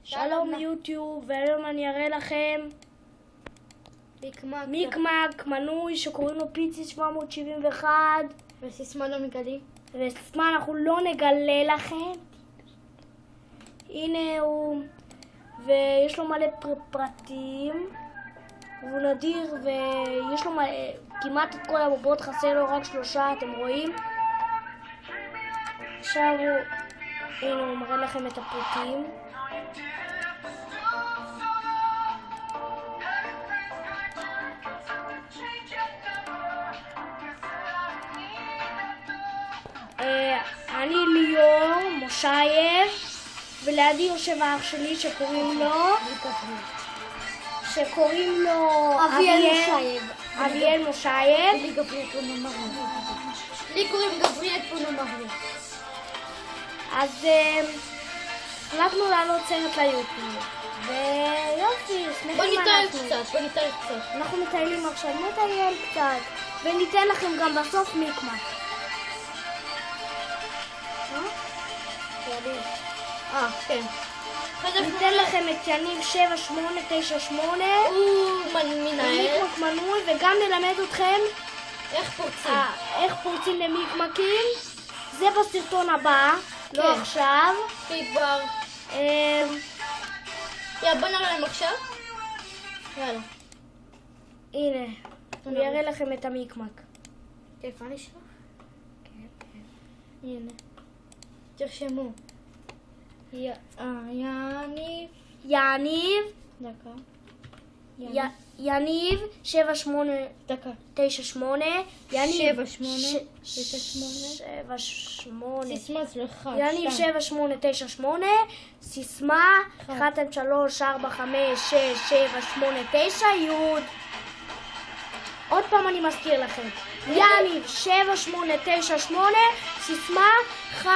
שלום יוטיוב, והיום אני אראה לכם מיקמק מנוי שקוראים לו פיצי 771 וסיסמה לא מגלים. וסיסמה אנחנו לא נגלה לכם. הנה הוא, ויש לו מלא פרטים, הוא נדיר ויש לו כמעט את כל הבובות, חסר לו רק 3, אתם רואים? עכשיו הנה הוא מראה לכם את הפרטים. אני ליאור מושייב, ולידי יושב האח שלי שקוראים לו אביאל מושייב. לי קוראים גבריאל פונומריה. אז החלטנו לעלות סרט ליוטיוב, ויופי, בוא ניתן קצת. אנחנו מטיילים עכשיו, נטייל קצת, וניתן לכם גם בסוף מיקמק. כן. ניתן לכם את יניב 7898, הוא מנהל. מיקמק מנוי, וגם נלמד אתכם איך פורצים למיקמקים. זה בסרטון הבא, לא עכשיו. כבר. בוא נראה להם עכשיו. יאללה. הנה, אני אראה לכם את המיקמק. טלפון שלך? כן. הנה. תרשמו. יניב. דקה. יניב 7898. יניב 7898. סיסמה שלך. יניב 7898. סיסמה 123456789 יוד. עוד פעם אני מזכיר לכם. יניב 7898. סיסמה 123456789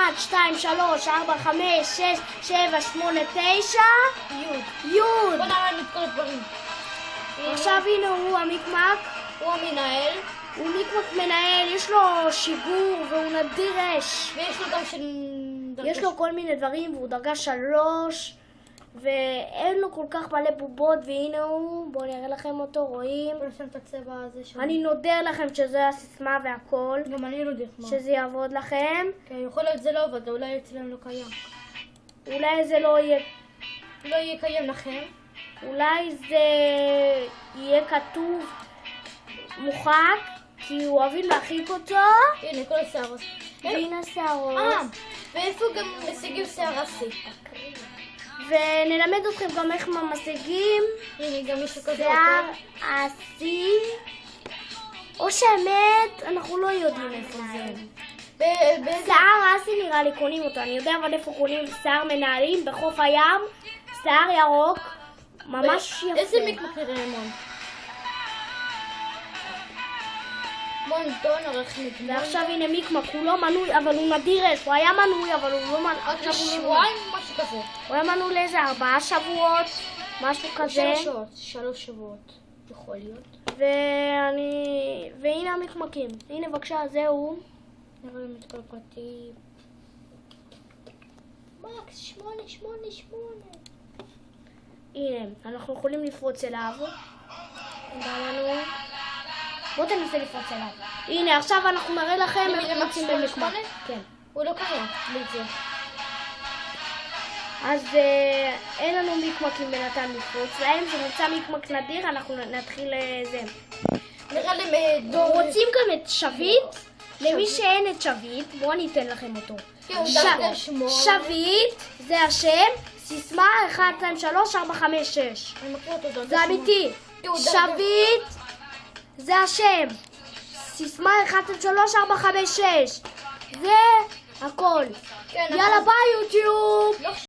יוד. בוא נראה את כל הדברים. עכשיו הנה הוא המיקמק. הוא המנהל. הוא מיקמק מנהל, יש לו שיגור והוא נדיר אש. ויש לו גם יש לו כל מיני דברים והוא דרגה 3 ואין לו כל כך מלא בובות, והנה הוא, בואו נראה לכם אותו, רואים? בוא נשים את הצבע הזה שם. אני נודר לכם שזה הסיסמה והכל. גם אני נודר. שזה יעבוד לכם. כן, יכול להיות זה לא עובד, אולי אצלם לא קיים. אולי זה לא יהיה קיים לכם. אולי זה יהיה כתוב מוחק, כי הוא אוהבים להרחיק אותו. הנה, כל השערות. והנה השערות. ואיפה גם משיגים שערה C? ונלמד אתכם גם איך משיגים הנה, גם יש כזה שיער C, או שהאמת אנחנו לא יודעים איפה זה. שיער C נראה לי קונים אותו, אני יודע אבל איפה קונים שיער מנהלים בחוף הים, שיער ירוק, ממש יפה. איזה מיקמק רמון? ועכשיו הנה מיקמק, הוא לא מנוי אבל הוא נדיר אש, הוא היה מנוי אבל הוא לא מנוי. רק שבועיים משהו כזה. הוא היה מנוי לאיזה 4 שבועות, משהו כזה. 3 שבועות, יכול להיות. והנה המיקמקים, הנה בבקשה, זהו. נראה לי את כל הפרטים. מקס 888. הנה, אנחנו יכולים לפרוץ אליו. בוא תנסה לפרוץ אליו. הנה, עכשיו אנחנו נראה לכם איך מוצאים במיקמק. כן. הוא לא קיים, בלי זה. אז אין לנו מיקמקים בינתיים לפרוץ להם. כשנמצא מיקמק נדיר, אנחנו נתחיל זה. נראה לי רוצים גם את שביט? למי שאין את שביט, בואו אני אתן לכם אותו. שביט, זה השם. סיסמה 123456. זה אמיתי. שביט, זה השם. סיסמה 123456. זה הכל. יאללה ביי יוטיוב.